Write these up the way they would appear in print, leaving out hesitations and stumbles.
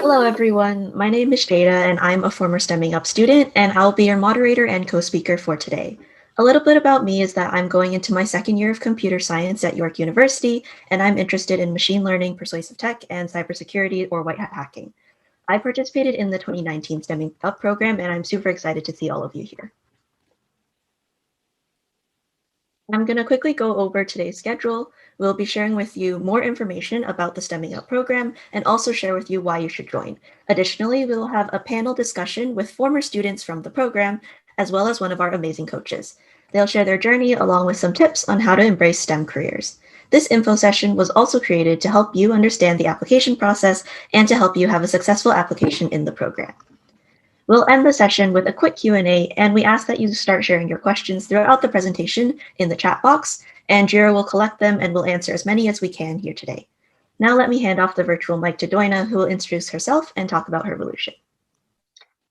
Hello, everyone. My name is Jada, and I'm a former Stemming Up student, and I'll be your moderator and co-speaker for today. A little bit about me is that I'm going into my second year of computer science at York University, and I'm interested in machine learning, persuasive tech, and cybersecurity or white hat hacking. I participated in the 2019 Stemming Up program, and I'm super excited to see all of you here. I'm going to quickly go over today's schedule. We'll be sharing with you more information about the Stemming Up program and also share with you why you should join. Additionally, we will have a panel discussion with former students from the program, as well as one of our amazing coaches. They'll share their journey along with some tips on how to embrace STEM careers. This info session was also created to help you understand the application process and to help you have a successful application in the program. We'll end the session with a quick Q&A, and we ask that you start sharing your questions throughout the presentation in the chat box, and Jira will collect them and will answer as many as we can here today. Now let me hand off the virtual mic to Doina, who will introduce herself and talk about her VOLUTION.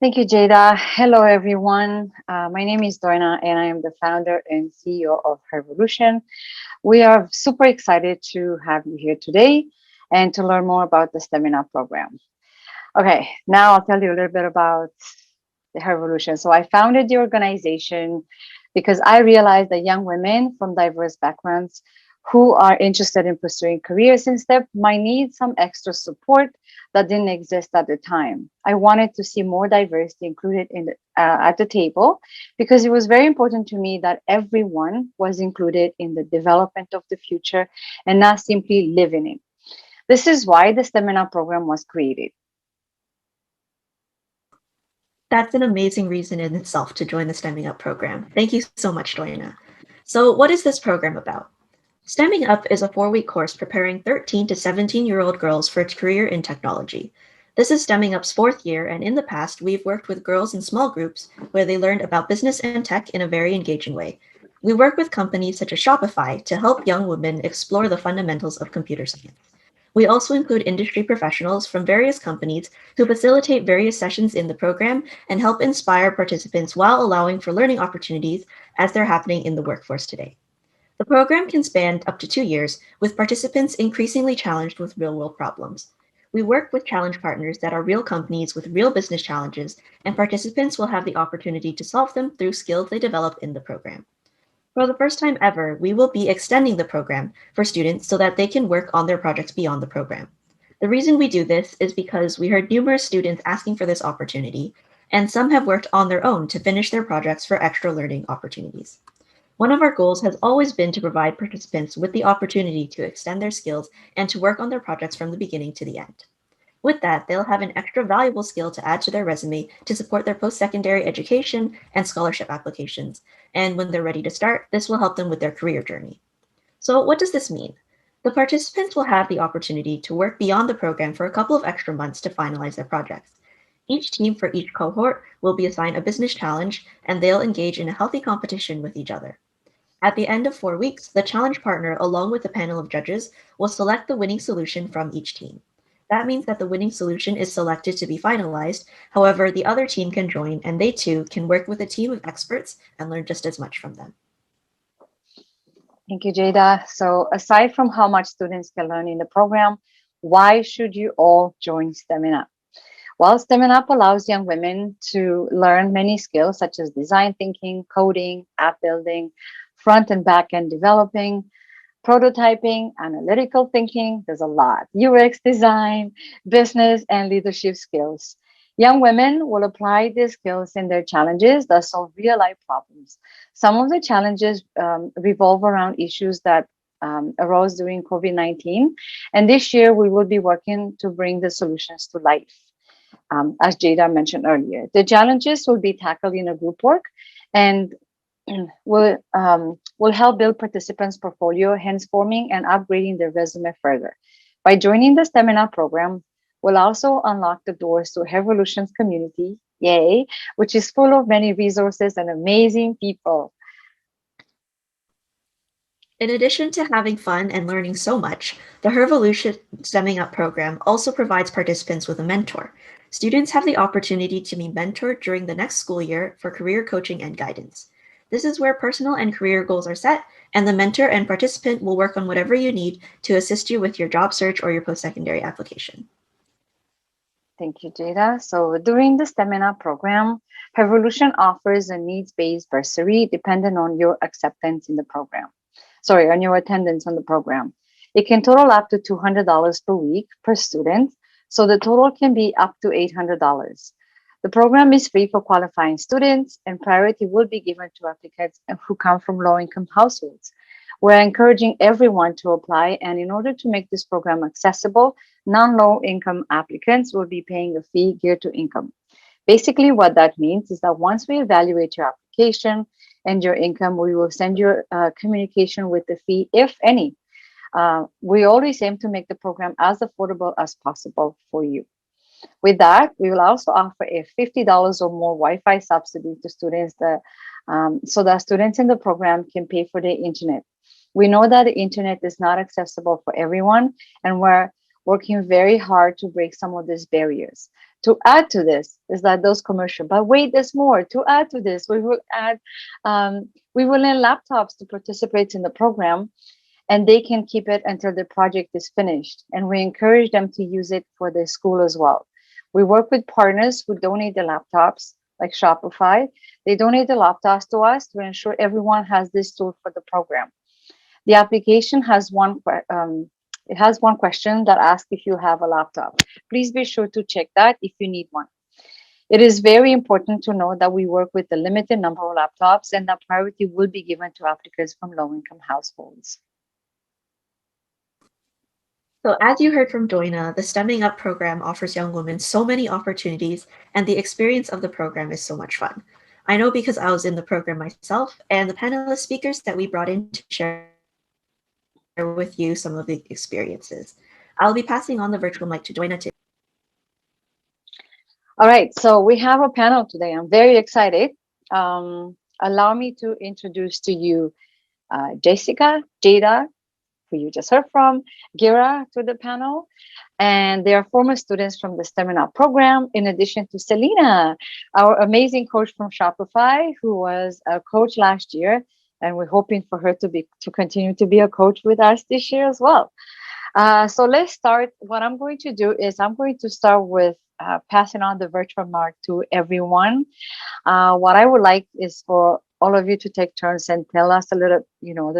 Thank you, Jada. Hello, everyone. My name is Doina, and I am the founder and CEO of VOLUTIon. We are super excited to have you here today and to learn more about the Stamina program. Okay, now I'll tell you a little bit about the VOLUTIon. So I founded the organization because I realized that young women from diverse backgrounds who are interested in pursuing careers in STEM might need some extra support that didn't exist at the time. I wanted to see more diversity included in at the table because it was very important to me that everyone was included in the development of the future and not simply living it. This is why the Stamina program was created. That's an amazing reason in itself to join the Stemming Up program. Thank you so much, Doina. So what is this program about? Stemming Up is a 4-week course preparing 13 to 17-year-old girls for a career in technology. This is Stemming Up's 4th year, and in the past, we've worked with girls in small groups where they learned about business and tech in a very engaging way. We work with companies such as Shopify to help young women explore the fundamentals of computer science. We also include industry professionals from various companies who facilitate various sessions in the program and help inspire participants while allowing for learning opportunities as they're happening in the workforce today. The program can span up to 2 years, with participants increasingly challenged with real-world problems. We work with challenge partners that are real companies with real business challenges, and participants will have the opportunity to solve them through skills they develop in the program. For the first time ever, we will be extending the program for students so that they can work on their projects beyond the program. The reason we do this is because we heard numerous students asking for this opportunity, and some have worked on their own to finish their projects for extra learning opportunities. One of our goals has always been to provide participants with the opportunity to extend their skills and to work on their projects from the beginning to the end. With that, they'll have an extra valuable skill to add to their resume to support their post-secondary education and scholarship applications. And when they're ready to start, this will help them with their career journey. So what does this mean? The participants will have the opportunity to work beyond the program for a couple of extra months to finalize their projects. Each team for each cohort will be assigned a business challenge, and they'll engage in a healthy competition with each other. At the end of 4 weeks, the challenge partner, along with a panel of judges, will select the winning solution from each team. That means that the winning solution is selected to be finalized. However, the other team can join, and they too can work with a team of experts and learn just as much from them. Thank you, Jada. So aside from how much students can learn in the program, why should you all join Stamina? Well, Stamina allows young women to learn many skills such as design thinking, coding, app building, front and back end developing, prototyping, analytical thinking. There's a lot. UX design, business, and leadership skills. Young women will apply these skills in their challenges that solve real life problems. Some of the challenges revolve around issues that arose during COVID-19. And this year, we will be working to bring the solutions to life. As Jada mentioned earlier, the challenges will be tackled in a group work and will help build participants' portfolio, hence forming and upgrading their resume further. By joining the Stamina program, we'll also unlock the doors to VOLUTION's community, yay, which is full of many resources and amazing people. In addition to having fun and learning so much, the VOLUTION Stemming Up program also provides participants with a mentor. Students have the opportunity to be mentored during the next school year for career coaching and guidance. This is where personal and career goals are set, and the mentor and participant will work on whatever you need to assist you with your job search or your post-secondary application. Thank you, Jada. So during the Stamina program, Revolution offers a needs-based bursary dependent on your acceptance in the program. Sorry, on your attendance on the program. It can total up to $200 per week per student. So the total can be up to $800. The program is free for qualifying students, and priority will be given to applicants who come from low-income households. We're encouraging everyone to apply, and in order to make this program accessible, non-low income applicants will be paying a fee geared to income. Basically, what that means is that once we evaluate your application and your income, we will send you communication with the fee, if any. We always aim to make the program as affordable as possible for you. With that, we will also offer a $50 or more Wi-Fi subsidy to students so that students in the program can pay for their internet. We know that the internet is not accessible for everyone, and we're working very hard to break some of these barriers. To add to this is that those commercial, but wait, there's more. To add to this, we will lend laptops to participate in the program, and they can keep it until the project is finished. And we encourage them to use it for their school as well. We work with partners who donate the laptops, like Shopify. They donate the laptops to us to ensure everyone has this tool for the program. The application has it has one question that asks if you have a laptop. Please be sure to check that if you need one. It is very important to know that we work with a limited number of laptops and that priority will be given to applicants from low-income households. So as you heard from Doina, the Stemming Up program offers young women so many opportunities, and the experience of the program is so much fun. I know because I was in the program myself, and the panelist speakers that we brought in to share with you some of the experiences. I'll be passing on the virtual mic to Doina to. All right, so we have a panel today. I'm very excited. Allow me to introduce to you Jessica, Jada, who you just heard from, Gira to the panel, and they are former students from the Stamina program, in addition to Selena, our amazing coach from Shopify, who was a coach last year, and we're hoping for her to continue to be a coach with us this year as well. So let's start. What I'm going to do is I'm going to start with passing on the virtual mic to everyone. What I would like is for all of you to take turns and tell us a little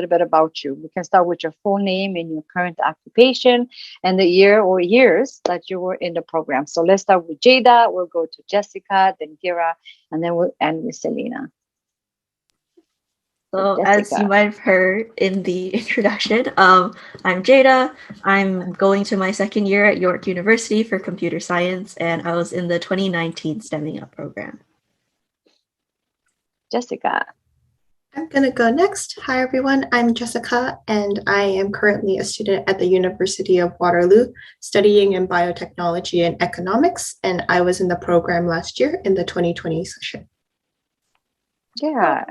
bit about you. We can start with your full name and your current occupation and the year or years that you were in the program. So let's start with Jada. We'll go to Jessica, then Gira, and then we'll end with Selena. So as you might have heard in the introduction, I'm Jada. I'm going to my second year at York University for computer science, and I was in the 2019 Stemming Up program. Jessica. I'm going to go next. Hi, everyone. I'm Jessica, and I am currently a student at the University of Waterloo studying in biotechnology and economics, and I was in the program last year in the 2020 session. Yeah.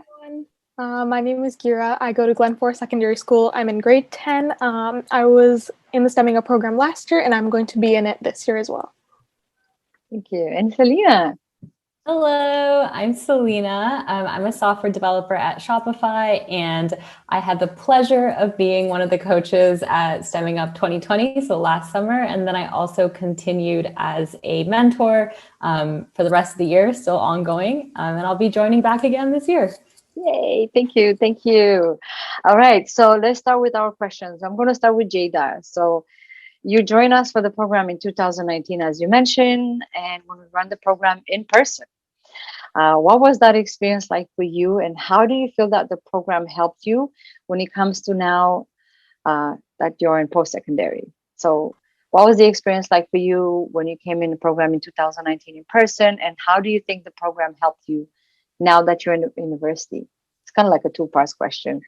My name is Gira. I go to Glenfore Secondary School. I'm in grade 10. I was in the Stemming Up program last year, and I'm going to be in it this year as well. Thank you. And Selena. Hello, I'm Selena. I'm a software developer at Shopify, and I had the pleasure of being one of the coaches at Stemming Up 2020, so last summer, and then I also continued as a mentor for the rest of the year, still ongoing, and I'll be joining back again this year. Yay, thank you, thank you. All right, so let's start with our questions. I'm going to start with Jada. So you joined us for the program in 2019, as you mentioned, and when we run the program in person. What was that experience like for you, and how do you feel that the program helped you when it comes to now that you're in post-secondary? So what was the experience like for you when you came in the program in 2019 in person, and how do you think the program helped you now that you're in the university? It's kind of like a two-part question.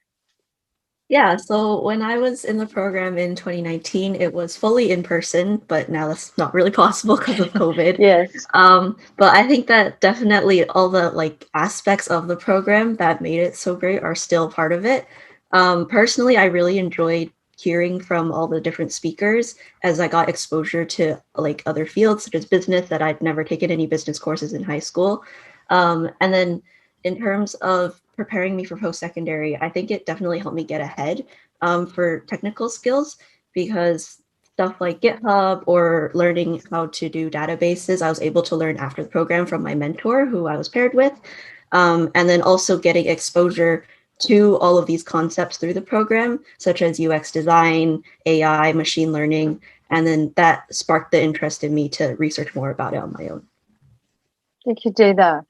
Yeah, so when I was in the program in 2019, it was fully in person, but now that's not really possible because of COVID. Yes. But I think that definitely all the aspects of the program that made it so great are still part of it. Personally, I really enjoyed hearing from all the different speakers as I got exposure to other fields such as business that I'd never taken any business courses in high school. And then in terms of preparing me for post-secondary, I think it definitely helped me get ahead for technical skills, because stuff like GitHub or learning how to do databases, I was able to learn after the program from my mentor who I was paired with. And then also getting exposure to all of these concepts through the program, such as UX design, AI, machine learning, and then that sparked the interest in me to research more about it on my own. Thank you, Jada.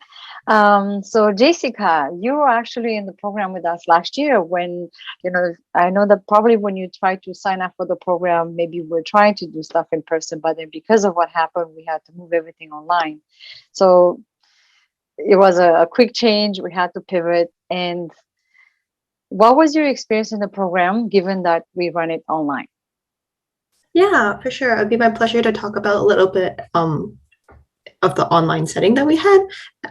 So Jessica, you were actually in the program with us last year when, I know that probably when you tried to sign up for the program, maybe we're trying to do stuff in person, but then because of what happened, we had to move everything online. So it was a quick change. We had to pivot. And what was your experience in the program, given that we run it online? Yeah, for sure. It'd be my pleasure to talk about a little bit of the online setting that we had.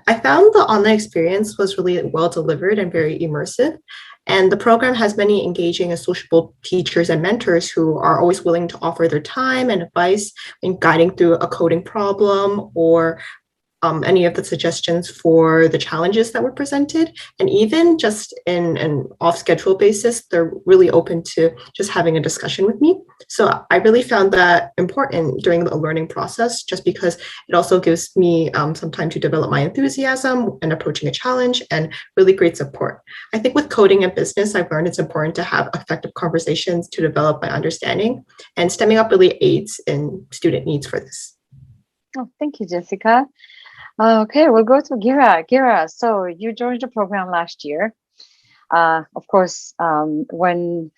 I found the online experience was really well delivered and very immersive. And the program has many engaging and sociable teachers and mentors who are always willing to offer their time and advice in guiding through a coding problem or any of the suggestions for the challenges that were presented. And even just in an off-schedule basis, they're really open to just having a discussion with me. So I really found that important during the learning process, just because it also gives me some time to develop my enthusiasm and approaching a challenge and really great support. I think with coding and business, I've learned it's important to have effective conversations to develop my understanding, and Stemming Up really aids in student needs for this. Oh, thank you, Jessica. Okay, we'll go to Gira. Gira, so you joined the program last year. Of course, when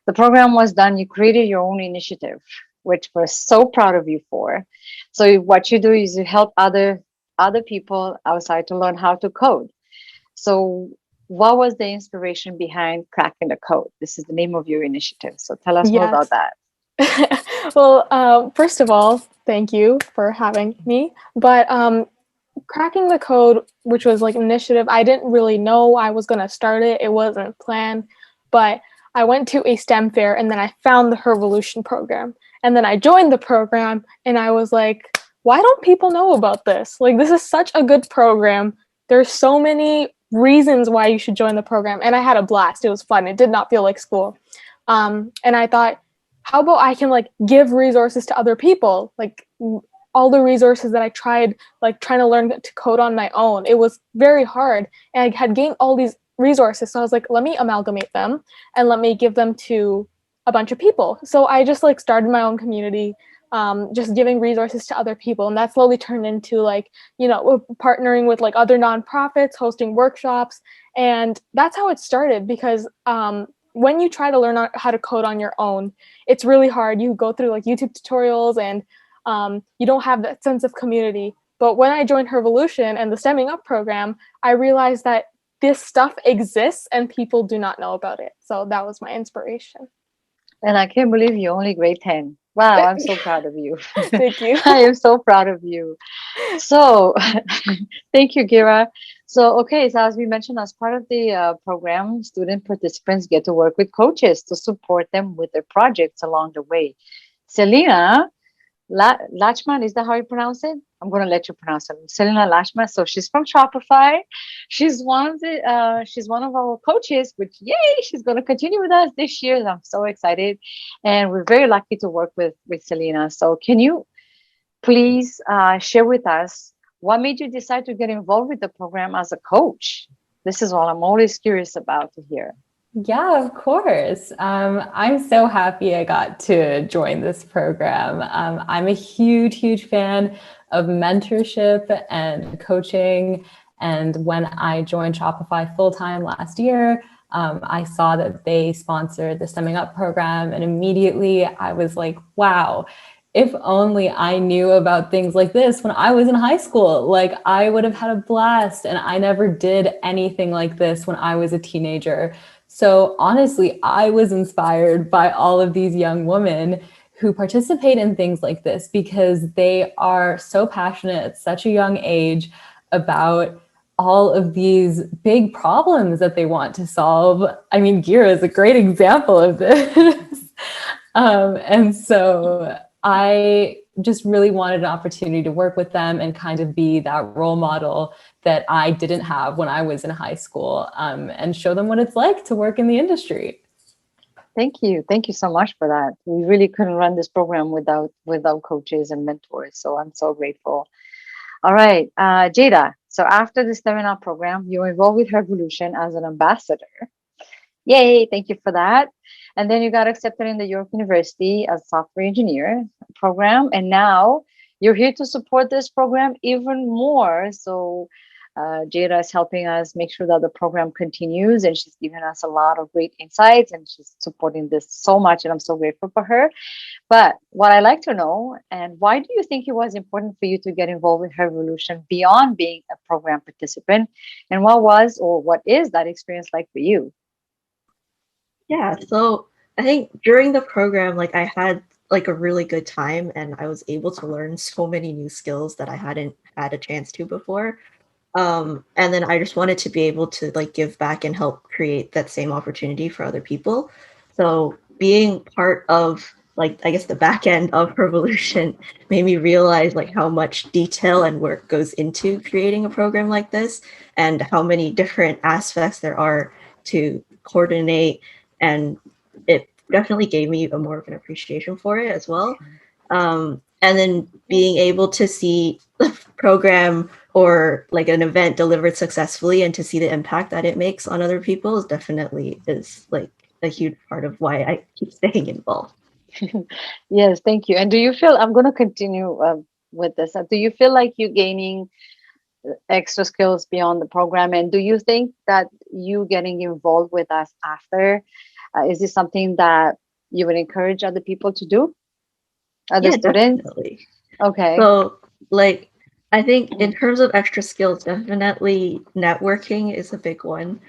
the program was done, you created your own initiative, which we're so proud of you for. So what you do is you help other people outside to learn how to code. So what was the inspiration behind Cracking the Code? This is the name of your initiative. So tell us more about that. Well, first of all, thank you for having me. But Cracking the Code, which was like an initiative, I didn't really know I was going to start it. It wasn't planned, but I went to a STEM fair and then I found the VOLUTION program. And then I joined the program and I was like, why don't people know about this? Like, this is such a good program. There's so many reasons why you should join the program. And I had a blast. It was fun. It did not feel like school. And I thought, how about I can like give resources to other people? Like, all the resources that I tried, like trying to learn to code on my own, it was very hard. And I had gained all these resources. So I was like, let me amalgamate them and let me give them to a bunch of people. So I just like started my own community, just giving resources to other people. And that slowly turned into like, partnering with like other nonprofits, hosting workshops. And that's how it started, because when you try to learn how to code on your own, it's really hard. You go through like YouTube tutorials and you don't have that sense of community. But when I joined VOLUTION and the Stemming Up program, I realized that this stuff exists and people do not know about it. So that was my inspiration. And I can't believe you only grade 10. Wow, I'm so proud of you. Thank you. I am so proud of you. So thank you, Gira. So, okay, so as we mentioned, as part of the program, student participants get to work with coaches to support them with their projects along the way. Selena Lachman, is that how you pronounce it? I'm going to let you pronounce it. Selena Lachman. So she's from Shopify. She's one of our coaches, which yay, she's going to continue with us this year. I'm so excited, and we're very lucky to work with Selena. So can you please share with us what made you decide to get involved with the program as a coach? This is what I'm always curious about to hear. Yeah, of course. I'm so happy I got to join this program. I'm a huge fan of mentorship and coaching. And when I joined Shopify full-time last year, I saw that they sponsored the Stemming Up program. And immediately I was like, wow, if only I knew about things like this when I was in high school. Like, I would have had a blast. And I never did anything like this when I was a teenager. So honestly, I was inspired by all of these young women who participate in things like this because they are so passionate at such a young age about all of these big problems that they want to solve. I mean, Gira is a great example of this. And so I just really wanted an opportunity to work with them and kind of be that role model that I didn't have when I was in high school, and show them what it's like to work in the industry. Thank you. Thank you so much for that. We really couldn't run this program without coaches and mentors. So I'm so grateful. All right, Jada. So after the seminar program, you're involved with Revolution as an ambassador. Yay, thank you for that. And then you got accepted in the York University as software engineer program. And now you're here to support this program even more. So Jada is helping us make sure that the program continues, and she's given us a lot of great insights, and she's supporting this so much, and I'm so grateful for her. But what I like to know, and why do you think it was important for you to get involved with Revolution beyond being a program participant? And what was or what is that experience like for you? Yeah, so I think during the program, like I had like a really good time, and I was able to learn so many new skills that I hadn't had a chance to before. And then I just wanted to be able to like give back and help create that same opportunity for other people. So being part of like I guess the back end of Revolution made me realize like how much detail and work goes into creating a program like this, and how many different aspects there are to coordinate. And it definitely gave me a more of an appreciation for it as well. And then being able to see the program or like an event delivered successfully and to see the impact that it makes on other people is like a huge part of why I keep staying involved. Yes, thank you. And do you feel, I'm going to continue with this, do you feel like you're gaining extra skills beyond the program? And do you think that you getting involved with us after, is this something that you would encourage other people to do? Other students? Definitely. Okay. So like I think in terms of extra skills, definitely networking is a big one.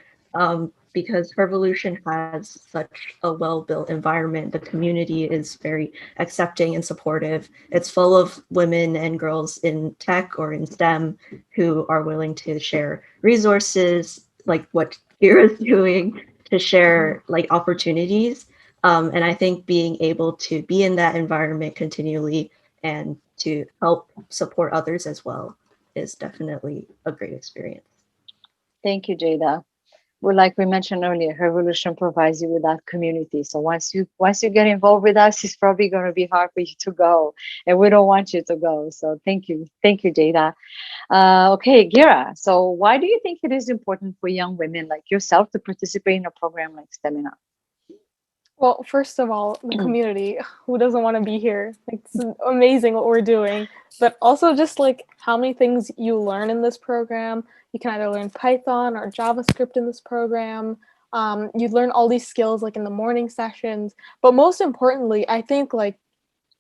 Because Revolution has such a well-built environment. The community is very accepting and supportive. It's full of women and girls in tech or in STEM who are willing to share resources, like what Kira's doing, to share like opportunities. And I think being able to be in that environment continually and to help support others as well is definitely a great experience. Thank you, Jada. Well, like we mentioned earlier, Revolution provides you with that community. So once you get involved with us, it's probably going to be hard for you to go, and we don't want you to go. So thank you, Jada. Okay, Gira. So why do you think it is important for young women like yourself to participate in a program like STEMing Up? Well, first of all, the community. Who doesn't want to be here? It's amazing what we're doing. But also just like how many things you learn in this program. You can either learn Python or JavaScript in this program. You learn all these skills like in the morning sessions. But most importantly, I think like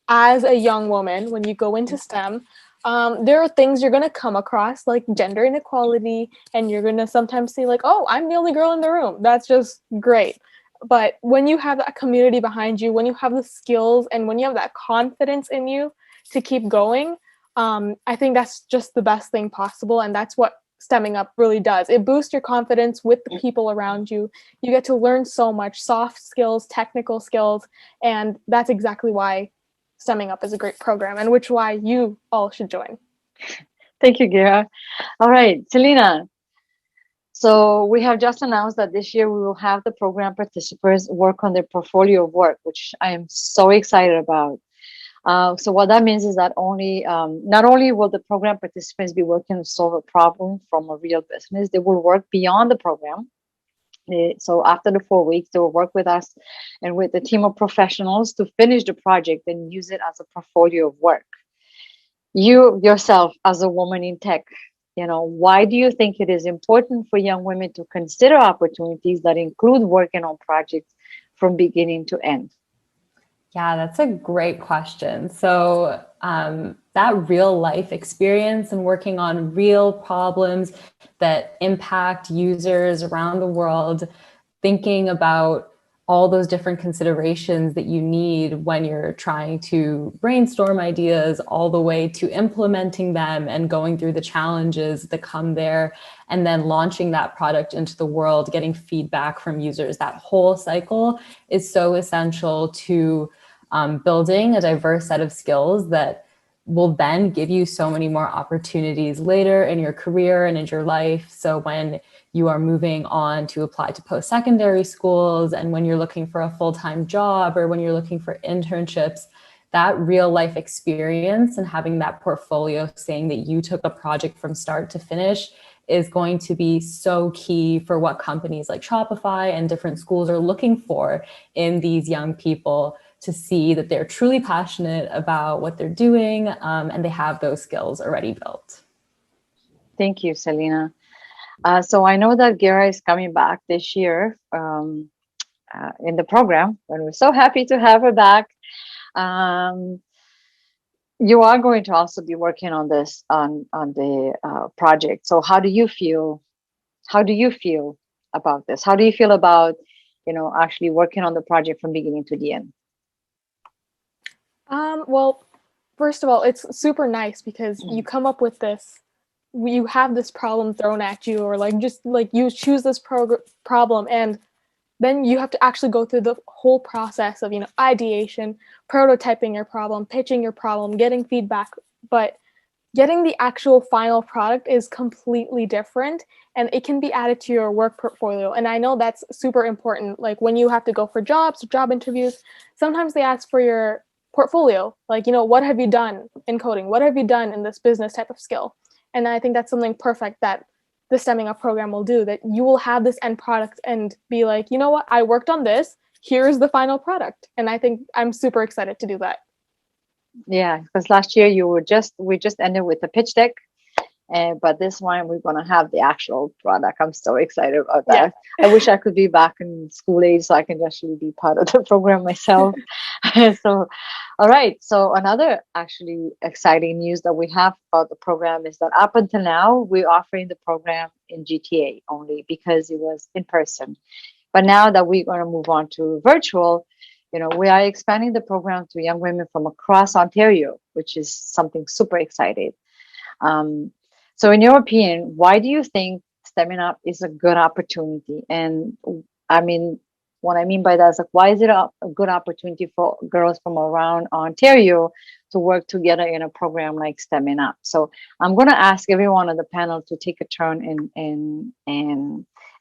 as a young woman, when you go into STEM, there are things you're going to come across like gender inequality, and you're going to sometimes see like, oh, I'm the only girl in the room. That's just great. But when you have that community behind you, when you have the skills, and when you have that confidence in you to keep going, I think that's just the best thing possible. And that's what Stemming Up really does. It boosts your confidence with the people around you. You get to learn so much soft skills, technical skills, and that's exactly why Stemming Up is a great program, and which why you all should join. Thank you, Gira. All right, Selena. So we have just announced that this year we will have the program participants work on their portfolio of work, which I am so excited about. So what that means is that not only will the program participants be working to solve a problem from a real business, they will work beyond the program. So after the 4 weeks, they will work with us and with the team of professionals to finish the project and use it as a portfolio of work. You yourself, as a woman in tech, why do you think it is important for young women to consider opportunities that include working on projects from beginning to end? Yeah, that's a great question. So that real life experience and working on real problems that impact users around the world, thinking about all those different considerations that you need when you're trying to brainstorm ideas all the way to implementing them and going through the challenges that come there, and then launching that product into the world, getting feedback from users. That whole cycle is so essential to building a diverse set of skills that will then give you so many more opportunities later in your career and in your life. So when you are moving on to apply to post-secondary schools, and when you're looking for a full-time job, or when you're looking for internships, that real life experience and having that portfolio saying that you took a project from start to finish is going to be so key for what companies like Shopify and different schools are looking for in these young people, to see that they're truly passionate about what they're doing, and they have those skills already built. Thank you, Selena. So I know that Gira is coming back this year in the program, and we're so happy to have her back. You are going to also be working on this on the project. So how do you feel? How do you feel about this? How do you feel about, actually working on the project from beginning to the end? Well, first of all, it's super nice because you come up with this, you have this problem thrown at you, or you choose this problem, and then you have to actually go through the whole process of, ideation, prototyping your problem, pitching your problem, getting feedback. But getting the actual final product is completely different, and it can be added to your work portfolio. And I know that's super important. Like when you have to go for job interviews, sometimes they ask for your portfolio, what have you done in coding? What have you done in this business type of skill? And I think that's something perfect that the Stemming Up program will do, that you will have this end product and be like, you know what, I worked on this, here's the final product. And I think I'm super excited to do that. Yeah, because last year we just ended with the pitch deck, but this one we're gonna have the actual product. I'm so excited about that. Yeah. I wish I could be back in school age so I can actually be part of the program myself. So, all right. So another actually exciting news that we have about the program is that up until now we're offering the program in GTA only because it was in person. But now that we're going to move on to virtual, we are expanding the program to young women from across Ontario, which is something super exciting. So in your opinion, why do you think Stemming Up is a good opportunity? And I mean, what I mean by that is why is it a good opportunity for girls from around Ontario to work together in a program like Stemming Up? So I'm going to ask everyone on the panel to take a turn and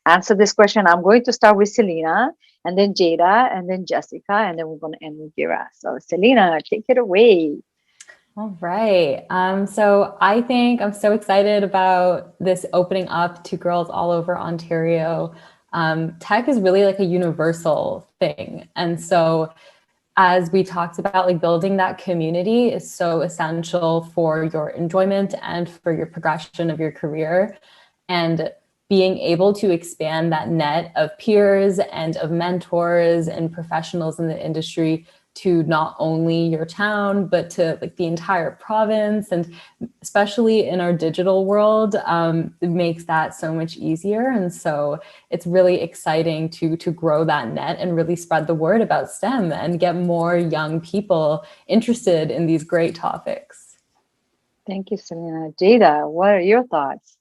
answer this question. I'm going to start with Selena, and then Jada, and then Jessica, and then we're going to end with Gira. So Selena, take it away. All right. So I think I'm so excited about this opening up to girls all over Ontario. Tech is really like a universal thing. And so as we talked about, building that community is so essential for your enjoyment and for your progression of your career. And being able to expand that net of peers and of mentors and professionals in the industry to not only your town, but to the entire province. And especially in our digital world, it makes that so much easier. And so it's really exciting to grow that net and really spread the word about STEM and get more young people interested in these great topics. Thank you, Selena. Jada, what are your thoughts?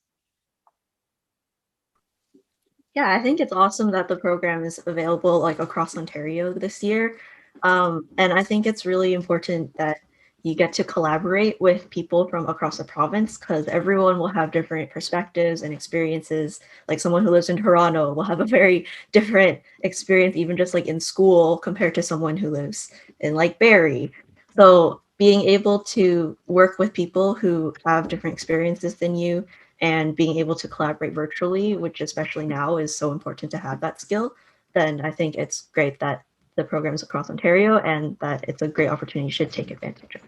Yeah, I think it's awesome that the program is available across Ontario this year. And I think it's really important that you get to collaborate with people from across the province, because everyone will have different perspectives and experiences. Like someone who lives in Toronto will have a very different experience, even just in school, compared to someone who lives in Barrie. So being able to work with people who have different experiences than you and being able to collaborate virtually, which especially now is so important to have that skill, then I think it's great that the programs across Ontario and that it's a great opportunity you should take advantage of.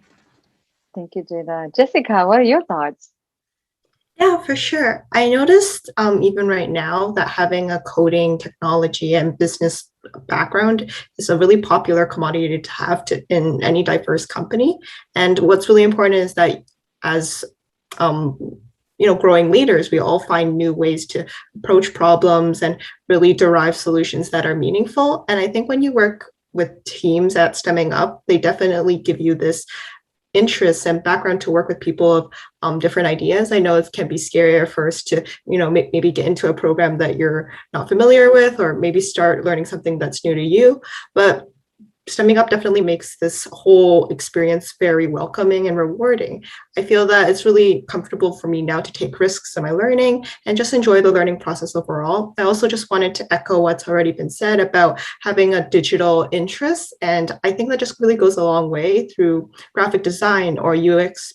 Thank you, Jada. Jessica, what are your thoughts? Yeah, for sure. I noticed even right now that having a coding, technology, and business background is a really popular commodity to have in any diverse company. And what's really important is that as growing leaders, we all find new ways to approach problems and really derive solutions that are meaningful. And I think when you work with teams at Stemming Up, they definitely give you this interest and background to work with people of different ideas. I know it can be scary at first to, maybe get into a program that you're not familiar with, or maybe start learning something that's new to you. But Stemming up definitely makes this whole experience very welcoming and rewarding. I feel that it's really comfortable for me now to take risks in my learning and just enjoy the learning process overall. I also just wanted to echo what's already been said about having a digital interest. And I think that just really goes a long way through graphic design or UX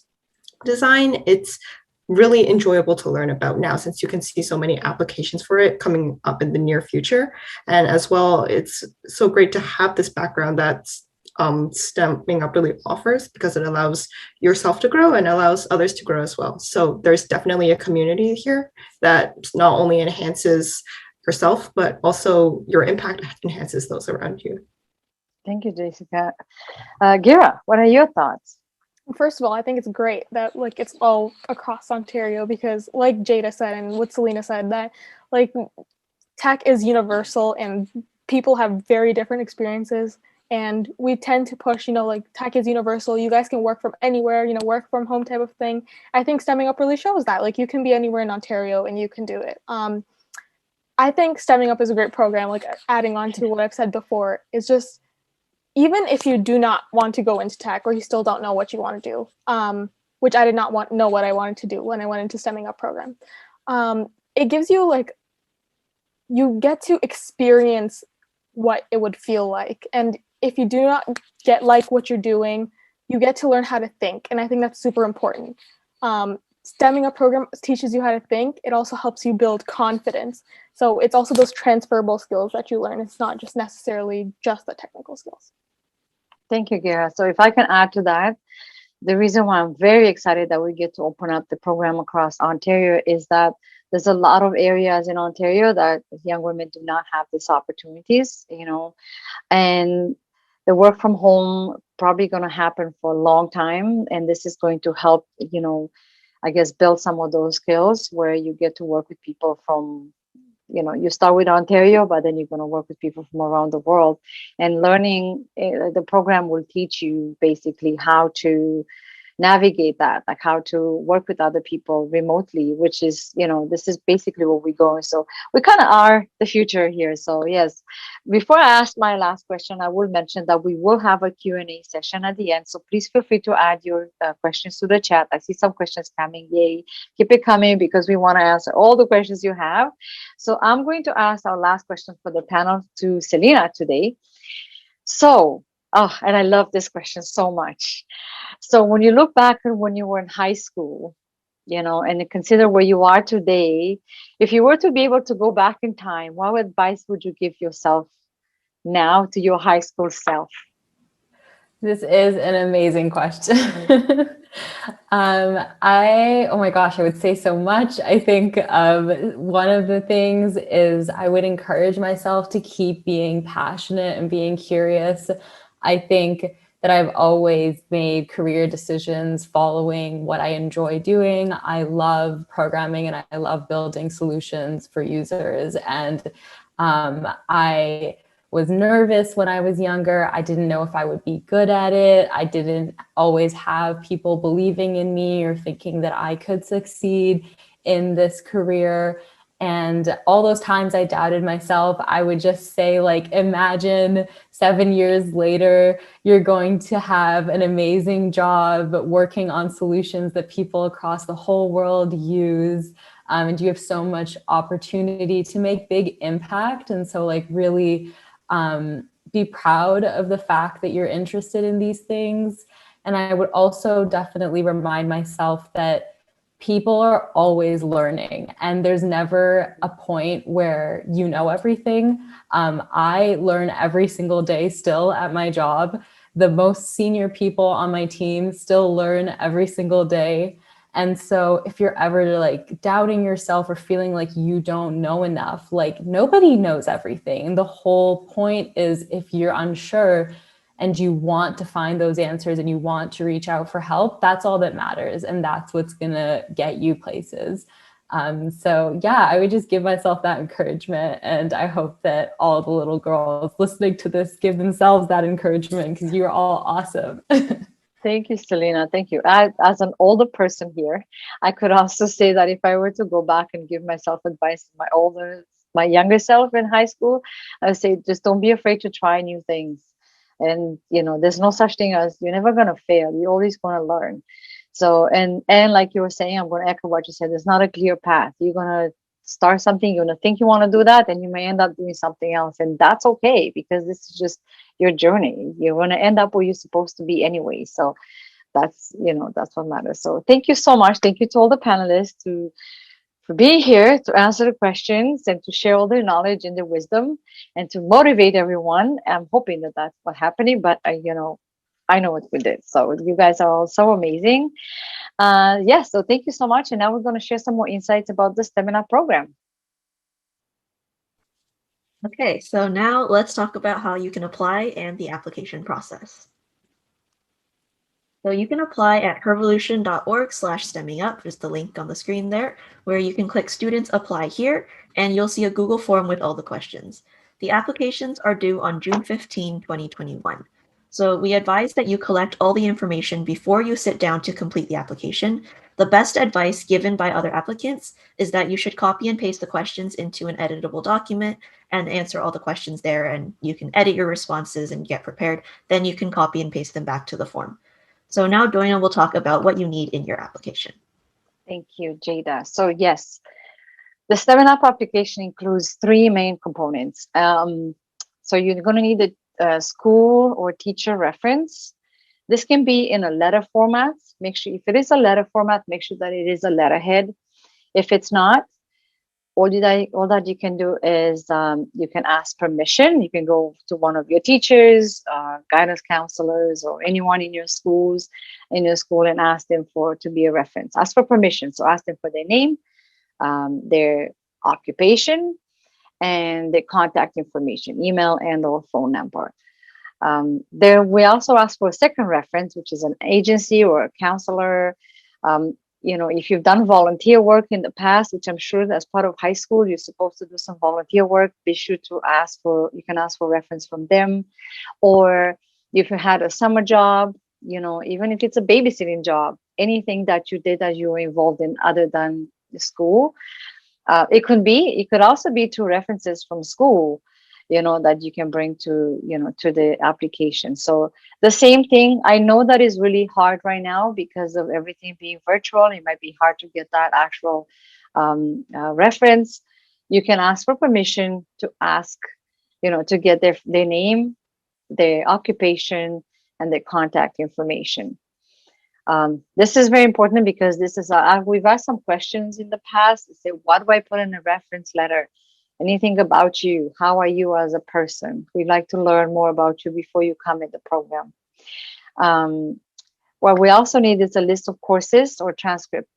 design. It's really enjoyable to learn about now since you can see so many applications for it coming up in the near future. And as well, it's so great to have this background that's Stemming Up really offers, because it allows yourself to grow and allows others to grow as well. So there's definitely a community here that not only enhances yourself, but also your impact enhances those around you. Thank you, Jessica. Gira, what are your thoughts? First of all, I think it's great that like it's all across Ontario, because like Jada said and what Selena said, that like tech is universal and people have very different experiences, and we tend to push, like tech is universal. You guys can work from anywhere, work from home type of thing. I think Stemming Up really shows that like you can be anywhere in Ontario and you can do it. I think Stemming Up is a great program. Like adding on to what I've said before, is just, even if you do not want to go into tech or you still don't know what you want to do, which I did not know what I wanted to do when I went into Stemming Up program, it gives you like, you get to experience what it would feel like. And if you do not get like what you're doing, you get to learn how to think. And I think that's super important. Stemming Up program teaches you how to think. It also helps you build confidence. So it's also those transferable skills that you learn. It's not just necessarily just the technical skills. Thank you, Gira. So if I can add to that, the reason why I'm very excited that we get to open up the program across Ontario is that there's a lot of areas in Ontario that young women do not have these opportunities, and the work from home probably going to happen for a long time. And this is going to help, I guess, build some of those skills where you get to work with people from, you start with Ontario, but then you're going to work with people from around the world. And learning, the program will teach you basically how to navigate that, like how to work with other people remotely, which is, this is basically what we're going. So we kind of are the future here. So yes, before I ask my last question, I will mention that we will have a Q&A session at the end. So please feel free to add your questions to the chat. I see some questions coming. Yay, keep it coming, because we want to answer all the questions you have. So I'm going to ask our last question for the panel to Selena today. So, and I love this question so much. So when you look back at when you were in high school, and consider where you are today, if you were to be able to go back in time, what advice would you give yourself now to your high school self? This is an amazing question. Oh my gosh, I would say so much. I think one of the things is I would encourage myself to keep being passionate and being curious. I think that I've always made career decisions following what I enjoy doing. I love programming and I love building solutions for users. And I was nervous when I was younger. I didn't know if I would be good at it. I didn't always have people believing in me or thinking that I could succeed in this career. And all those times I doubted myself, I would just say, like, imagine 7 years later, you're going to have an amazing job working on solutions that people across the whole world use. And you have so much opportunity to make big impact. And so, like, really be proud of the fact that you're interested in these things. And I would also definitely remind myself that people are always learning and there's never a point where you know everything. I learn every single day still at my job. The most senior people on my team still learn every single day. And so if you're ever like doubting yourself or feeling like you don't know enough, like nobody knows everything. The whole point is if you're unsure and you want to find those answers and you want to reach out for help, that's all that matters. And that's what's gonna get you places. So yeah, I would just give myself that encouragement. And I hope that all the little girls listening to this give themselves that encouragement, because you're all awesome. Thank you, Selena. Thank you. As an older person here, I could also say that if I were to go back and give myself advice to my younger self in high school, I would say just don't be afraid to try new things. And there's no such thing as you're never going to fail. You're always going to learn. So, and like you were saying, I'm going to echo what you said. There's not a clear path. You're going to start something, you're going to think you want to do that, and you may end up doing something else. And that's okay, because this is just your journey. You're going to end up where you're supposed to be anyway. So that's, that's what matters. So thank you so much. Thank you to all the panelists for being here to answer the questions and to share all their knowledge and their wisdom and to motivate everyone. I'm hoping that that's what's happening, but I know what we did. So you guys are all so amazing. Yes, so thank you so much. And now we're going to share some more insights about the STEMina program. Okay, so now let's talk about how you can apply and the application process. So you can apply at hervolution.org/stemming up, just the link on the screen there, where you can click Students Apply Here, and you'll see a Google form with all the questions. The applications are due on June 15, 2021. So we advise that you collect all the information before you sit down to complete the application. The best advice given by other applicants is that you should copy and paste the questions into an editable document and answer all the questions there, and you can edit your responses and get prepared. Then you can copy and paste them back to the form. So now Doina will talk about what you need in your application. Thank you, Jada. So yes, the STEMina application includes 3 main components. So you're going to need a school or teacher reference. This can be in a letter format. Make sure if it is a letter format, make sure that it is a letterhead. If it's not, all that you can do is you can ask permission. You can go to one of your teachers, guidance counselors, or anyone in your school and ask them to be a reference. Ask for permission. So ask them for their name, their occupation, and their contact information, email and/or phone number. We also ask for a second reference, which is an agency or a counselor. If you've done volunteer work in the past, which I'm sure as part of high school, you're supposed to do some volunteer work, be sure to you can ask for reference from them. Or if you had a summer job, even if it's a babysitting job, anything that you did that you were involved in other than the school, it could also be 2 references from school, that you can bring to the application. So the same thing, I know that is really hard right now because of everything being virtual. It might be hard to get that actual reference. You can ask for permission to ask, to get their name, their occupation, and their contact information. This is very important because we've asked some questions in the past. Say, what do I put in a reference letter? Anything about you? How are you as a person? We'd like to learn more about you before you come in the program. What we also need is a list of courses or transcript.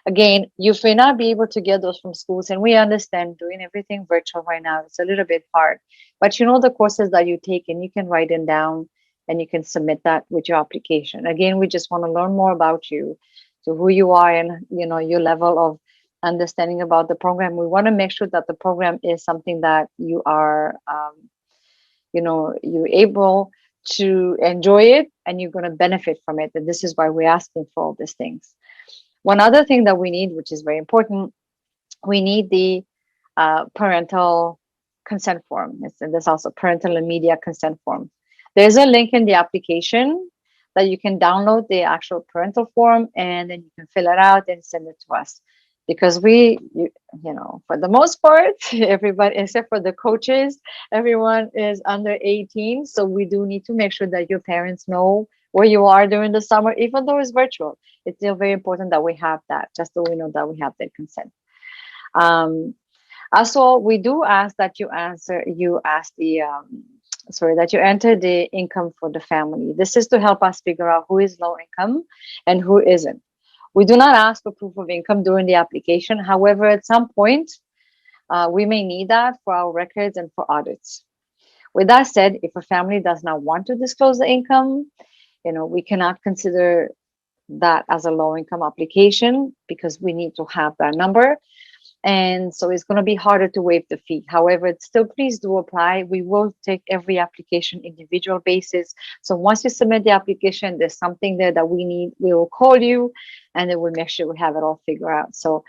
Again, you may not be able to get those from schools, and we understand doing everything virtual right now, it's a little bit hard. But the courses that you take, and you can write them down and you can submit that with your application. Again, we just want to learn more about you, so who you are and your level of understanding about the program. We want to make sure that the program is something that you are you're able to enjoy it and you're going to benefit from it. And this is why we're asking for all these things. One other thing that we need, which is very important, we need the parental consent form. And there's also parental and media consent form. There's a link in the application that you can download the actual parental form, and then you can fill it out and send it to us. Because for the most part, everybody, except for the coaches, everyone is under 18. So we do need to make sure that your parents know where you are during the summer, even though it's virtual. It's still very important that we have that, just so we know that we have their consent. Also, we do ask that you enter the income for the family. This is to help us figure out who is low income and who isn't. We do not ask for proof of income during the application. However, at some point, we may need that for our records and for audits. With that said, if a family does not want to disclose the income, we cannot consider that as a low income application because we need to have that number. And so it's going to be harder to waive the fee. However, still, please do apply. We will take every application individual basis. So once you submit the application, there's something there that we need, we will call you and then we'll make sure we have it all figured out. So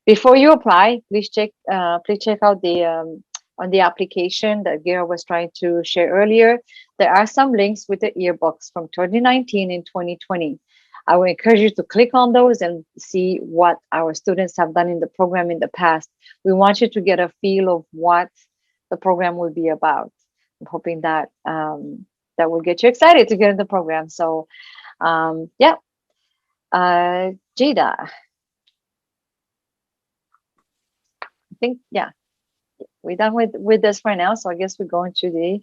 before you apply, please check out the on the application that Gira was trying to share earlier, there are some links with the yearbooks from 2019 and 2020. I would encourage you to click on those and see what our students have done in the program in the past. We want you to get a feel of what the program will be about. I'm hoping that that will get you excited to get in the program. So yeah, Jada, I think, yeah, we're done with this for now. So I guess we're going to the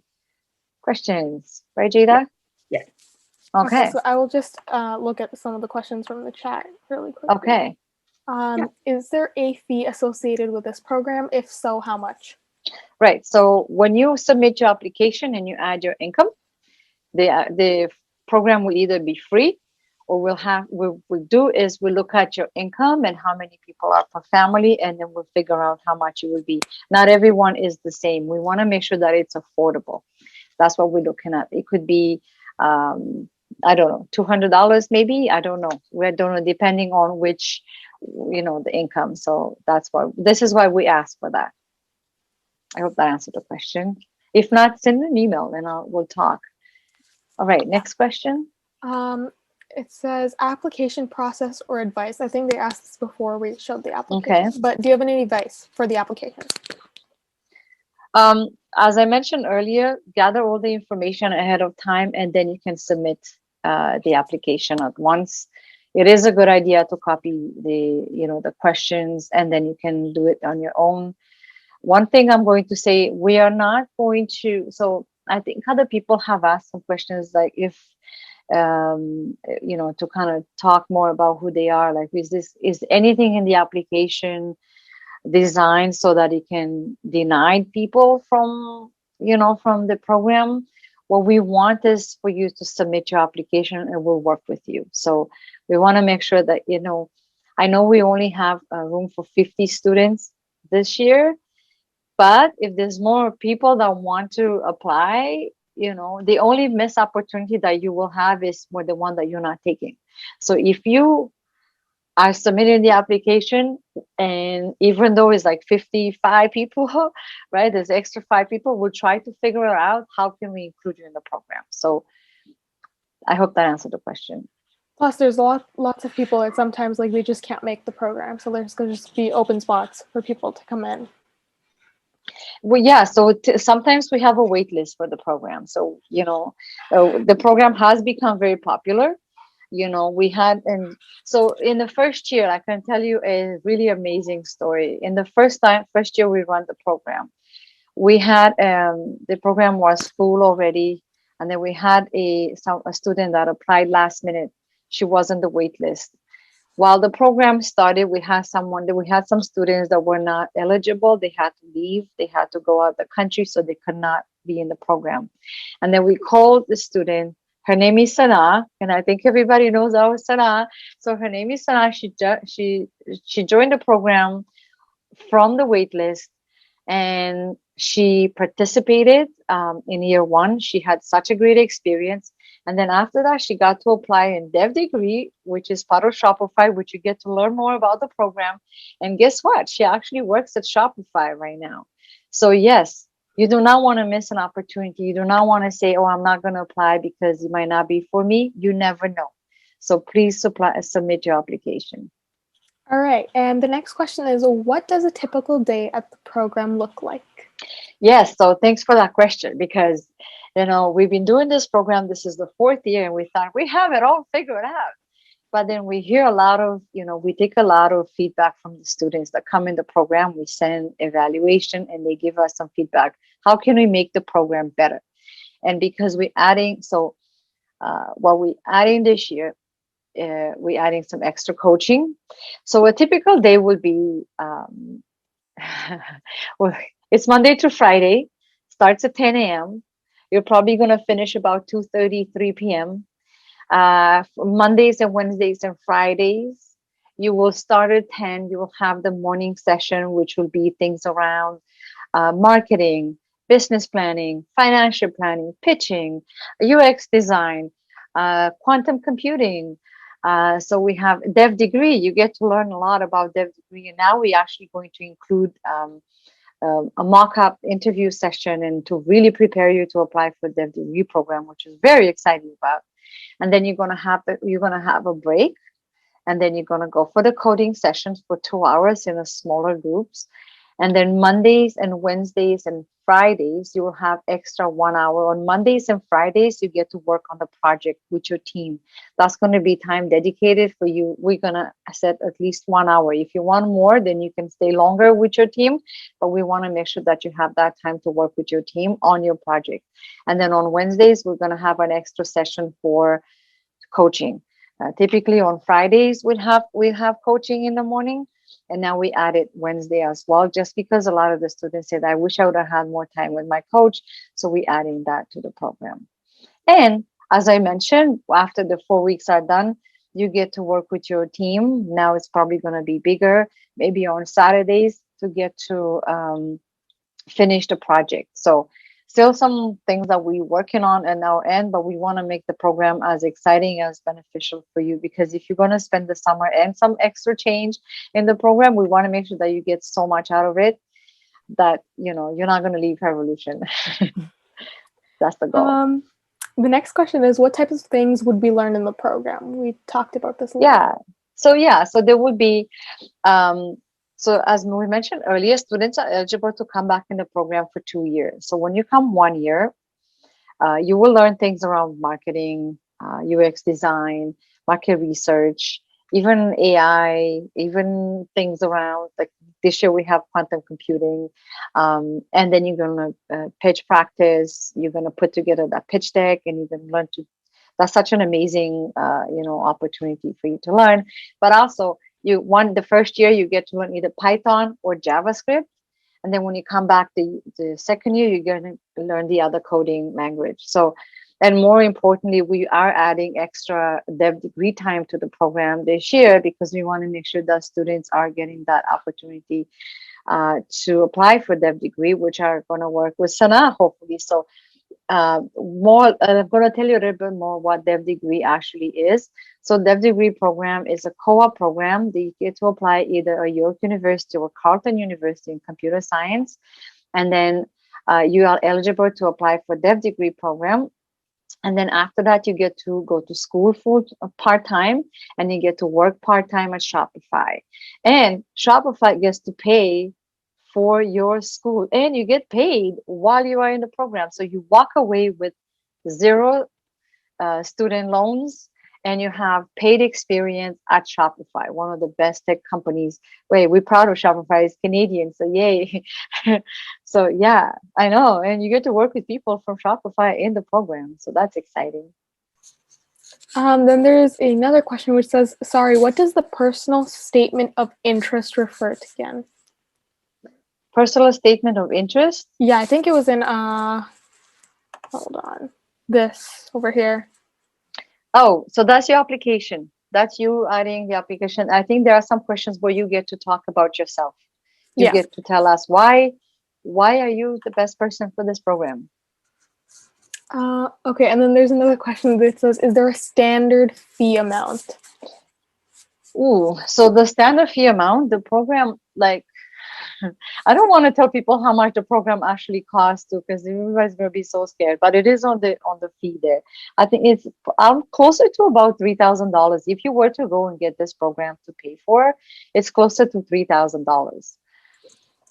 questions, right, Jada? Yeah. Okay. So I will just look at some of the questions from the chat really quickly. Okay. Is there a fee associated with this program? If so, how much? Right. So when you submit your application and you add your income, the program will either be free, or we'll look at your income and how many people are per family, and then we'll figure out how much it will be. Not everyone is the same. We want to make sure that it's affordable. That's what we're looking at. It could be I don't know, $200 maybe. I don't know. We don't know, depending on which, the income. So this is why we ask for that. I hope that answered the question. If not, send an email and we'll talk. All right, next question. It says application process or advice. I think they asked this before we showed the application. Okay. But do you have any advice for the application? As I mentioned earlier, gather all the information ahead of time, and then you can submit the application at once. It is a good idea to copy the questions, and then you can do it on your own. One thing I'm going to say, we are not going to, so I think other people have asked some questions, like if, to kind of talk more about who they are, like, is anything in the application designed so that it can deny people from the program? What we want is for you to submit your application and we'll work with you. So we want to make sure that, I know we only have room for 50 students this year, but if there's more people that want to apply, the only missed opportunity that you will have is for the one that you're not taking. So if you are submitting the application, and even though it's like 55 people, right, there's extra 5 people, we'll try to figure out how can we include you in the program. So I hope that answered the question. Plus, there's lots of people that sometimes they just can't make the program, so there's going to just be open spots for people to come in. Well, yeah, so sometimes we have a wait list for the program. So, the program has become very popular. So in the first year, I can tell you a really amazing story. In the first year we run the program, we had, the program was full already. And then we had a student that applied last minute. She was on the wait list. While the program started, we had some students that were not eligible. They had to leave. They had to go out of the country, so they could not be in the program. And then we called the student. Her name is Sana, and I think everybody knows our Sana. So her name is Sana. She joined the program from the wait list, and she participated in year 1. She had such a great experience. And then after that, she got to apply in Dev Degree, which is part of Shopify, which you get to learn more about the program. And guess what? She actually works at Shopify right now. So yes, you do not want to miss an opportunity. You do not want to say, oh, I'm not going to apply because it might not be for me. You never know. So please submit your application. All right. And the next question is, what does a typical day at the program look like? Yes. So thanks for that question, because, we've been doing this program. This is the 4th year, and we thought we have it all figured out. But then we hear a lot of, we take a lot of feedback from the students that come in the program. We send evaluation and they give us some feedback. How can we make the program better? And because we're adding, what we're adding this year, we're adding some extra coaching. So a typical day would be, it's Monday to Friday, starts at 10 a.m. You're probably going to finish about 2:30, 3 p.m. Mondays and Wednesdays and Fridays, you will start at 10. You will have the morning session, which will be things around marketing, business planning, financial planning, pitching, UX design, quantum computing. So we have Dev Degree. You get to learn a lot about Dev Degree. And now we're actually going to include a mock-up interview session and to really prepare you to apply for the degree program, which is very exciting about. And then you're gonna have a break, and then you're gonna go for the coding sessions for 2 hours in a smaller groups. And then Mondays and Wednesdays and Fridays, you will have extra 1 hour. On Mondays and Fridays, you get to work on the project with your team. That's going to be time dedicated for you. We're going to set at least 1 hour. If you want more, then you can stay longer with your team. But we want to make sure that you have that time to work with your team on your project. And then on Wednesdays, we're going to have an extra session for coaching. Typically on Fridays, we have coaching in the morning. And now we added Wednesday as well, just because a lot of the students said, I wish I would have had more time with my coach. So we adding that to the program. And as I mentioned, after the 4 weeks are done, you get to work with your team. Now it's probably going to be bigger, maybe on Saturdays to get to finish the project. So still some things that we're working on at our end, but we want to make the program as exciting as beneficial for you, because if you're going to spend the summer and some extra change in the program, we want to make sure that you get so much out of it that, you know, you're not going to leave Revolution. That's the goal. The next question is, what types of things would be learned in the program? We talked about this a little. So there would be so as we mentioned earlier, students are eligible to come back in the program for 2 years. So when you come 1 year, you will learn things around marketing, UX design, market research, even AI, even things around, like this year we have quantum computing. And then you're going to pitch practice. You're going to put together that pitch deck, and you're going to learn to, that's such an amazing, opportunity for you to learn. But also, the first year you get to learn either Python or JavaScript, and then when you come back the second year, you're going to learn the other coding language. So, and more importantly, we are adding extra dev degree time to the program this year, because we want to make sure that students are getting that opportunity to apply for dev degree, which are going to work with Sana, hopefully. So I'm going to tell you a little bit more what dev degree actually is. So dev degree program is a co-op program that you get to apply either a York University or Carleton University in computer science, and then you are eligible to apply for dev degree program. And then after that, you get to go to school part-time, and you get to work part-time at Shopify, and Shopify gets to pay for your school, and you get paid while you are in the program. So you walk away with 0 student loans, and you have paid experience at Shopify, one of the best tech companies. Wait, we're proud of Shopify. It's Canadian, so yay. So yeah, I know. And you get to work with people from Shopify in the program. So that's exciting. Then there's another question which says, sorry, what does the personal statement of interest refer to again? Personal statement of interest? Yeah, I think it was in, hold on, this over here. Oh, so that's your application. That's you adding the application. I think there are some questions where you get to talk about yourself. You get to tell us why are you the best person for this program? Okay, and then there's another question that says, is there a standard fee amount? Ooh, so the standard fee amount, the program, like, I don't want to tell people how much the program actually costs, because everybody's going to be so scared. But it is on the fee there. I think it's closer to about $3,000. If you were to go and get this program to pay for, it's closer to $3,000.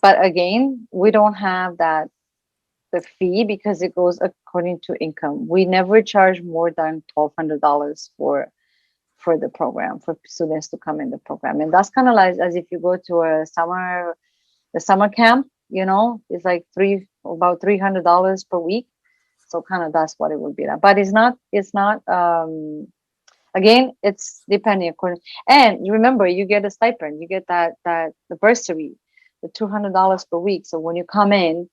But again, we don't have the fee, because it goes according to income. We never charge more than $1,200 for the program, for students to come in the program. And that's kind of like as if you go to a summer camp, it's like about $300 per week. So kind of that's what it would be. But it's not again, it's depending according. And remember, you get a stipend, you get the bursary, the $200 per week. So when you come in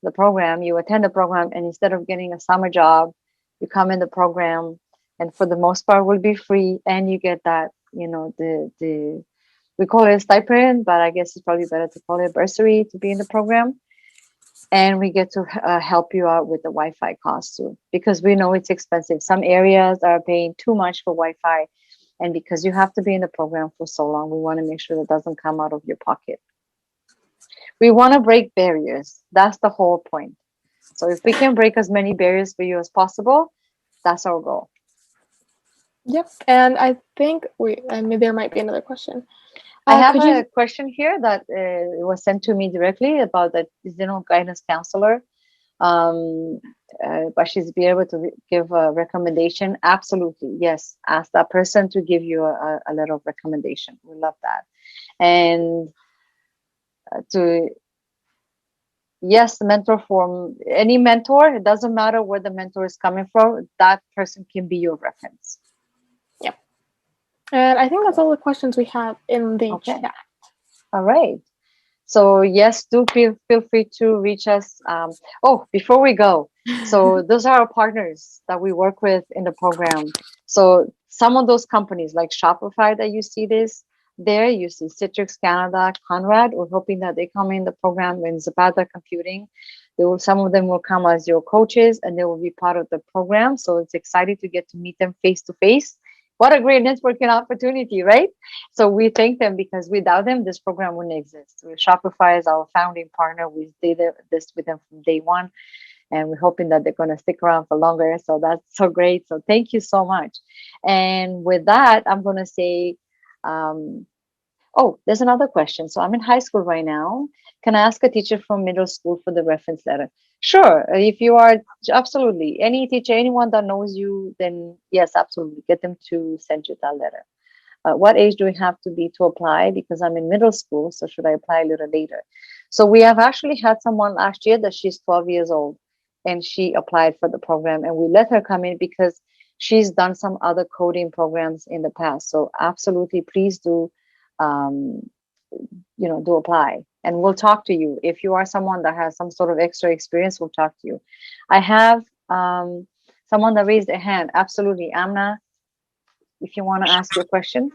the program, you attend the program, and instead of getting a summer job, you come in the program, and for the most part will be free, and you get that, the we call it a stipend, but I guess it's probably better to call it a bursary to be in the program. And we get to help you out with the Wi-Fi costs too, because we know it's expensive. Some areas are paying too much for Wi-Fi, and because you have to be in the program for so long, we want to make sure that doesn't come out of your pocket. We want to break barriers. That's the whole point. So if we can break as many barriers for you as possible, that's our goal. Yep. And I think I mean, there might be another question. I have a question here that was sent to me directly about the guidance counselor. But she's be able to give a recommendation. Absolutely, yes. Ask that person to give you a letter of recommendation. We love that. And yes, the mentor form, any mentor, it doesn't matter where the mentor is coming from, that person can be your reference. Yep. And I think that's all the questions we have in the chat. All right. So yes, do feel free to reach us. Oh, before we go, so those are our partners that we work with in the program. So some of those companies like Shopify that you see there, you see Citrix Canada, Conrad. We're hoping that they come in the program in Zapata Computing. Some of them will come as your coaches and they will be part of the program. So it's exciting to get to meet them face to face. What a great networking opportunity, right? So we thank them because without them, this program wouldn't exist. Shopify is our founding partner. We did this with them from day one, and we're hoping that they're going to stick around for longer. So that's so great. So thank you so much. And with that, I'm going to say, oh, there's another question. So I'm in high school right now. Can I ask a teacher from middle school for the reference letter? Sure. If you are, absolutely. Any teacher, anyone that knows you, then yes, absolutely. Get them to send you that letter. What age do we have to be to apply? Because I'm in middle school, so should I apply a little later? So we have actually had someone last year that she's 12 years old and she applied for the program and we let her come in because she's done some other coding programs in the past. So absolutely, please do, do apply. And we'll talk to you. If you are someone that has some sort of extra experience, we'll talk to you. I have someone that raised their hand. Absolutely. Amna, if you want to ask your question.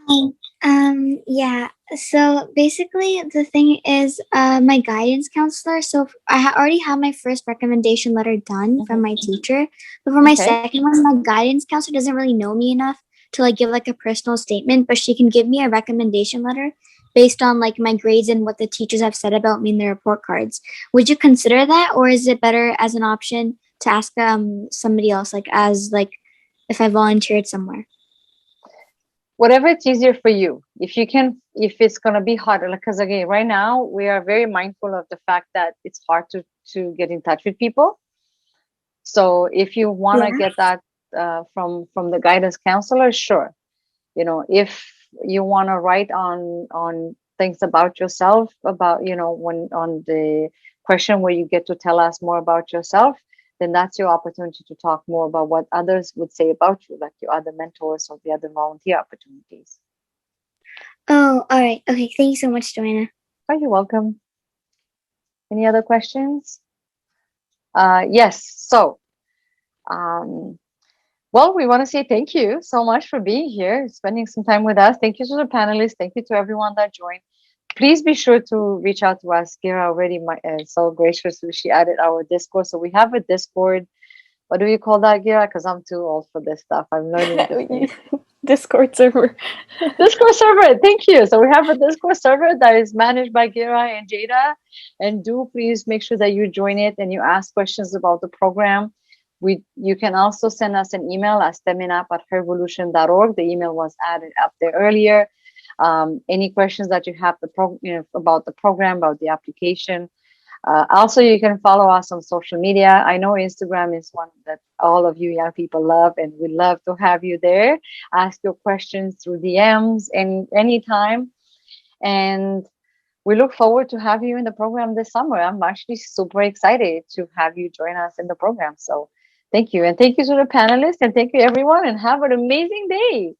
Yeah. So basically the thing is my guidance counselor. So I already have my first recommendation letter done from my teacher. But for my second one, my guidance counselor doesn't really know me enough to like give like a personal statement, but she can give me a recommendation letter based on like my grades and what the teachers have said about me in their report cards. Would you consider that, or is it better as an option to ask somebody else, like as like if I volunteered somewhere? Whatever it's easier for you. If it's going to be harder, because again, right now we are very mindful of the fact that it's hard to get in touch with people. So if you want to get that from the guidance counselor, sure. If you want to write on things about yourself, about, when on the question where you get to tell us more about yourself, then that's your opportunity to talk more about what others would say about you, like your other mentors or the other volunteer opportunities. Oh, all right. Okay. Thank you so much, Joanna. Oh, you're welcome. Any other questions? Yes. So, well, we want to say thank you so much for being here, spending some time with us. Thank you to the panelists. Thank you to everyone that joined. Please be sure to reach out to us. Gira already so graciously, she added our Discord. So we have a Discord. What do you call that, Gira? Because I'm too old for this stuff. I'm learning Discord server. Discord server. Thank you. So we have a Discord server that is managed by Gira and Jada. And do please make sure that you join it and you ask questions about the program. You can also send us an email at stemming@hervolution.org. The email was added up there earlier. Any questions that you have about the program, about the application. Also, you can follow us on social media. I know Instagram is one that all of you young people love, and we love to have you there. Ask your questions through DMs anytime. And we look forward to have you in the program this summer. I'm actually super excited to have you join us in the program. So thank you. And thank you to the panelists, and thank you everyone, and have an amazing day.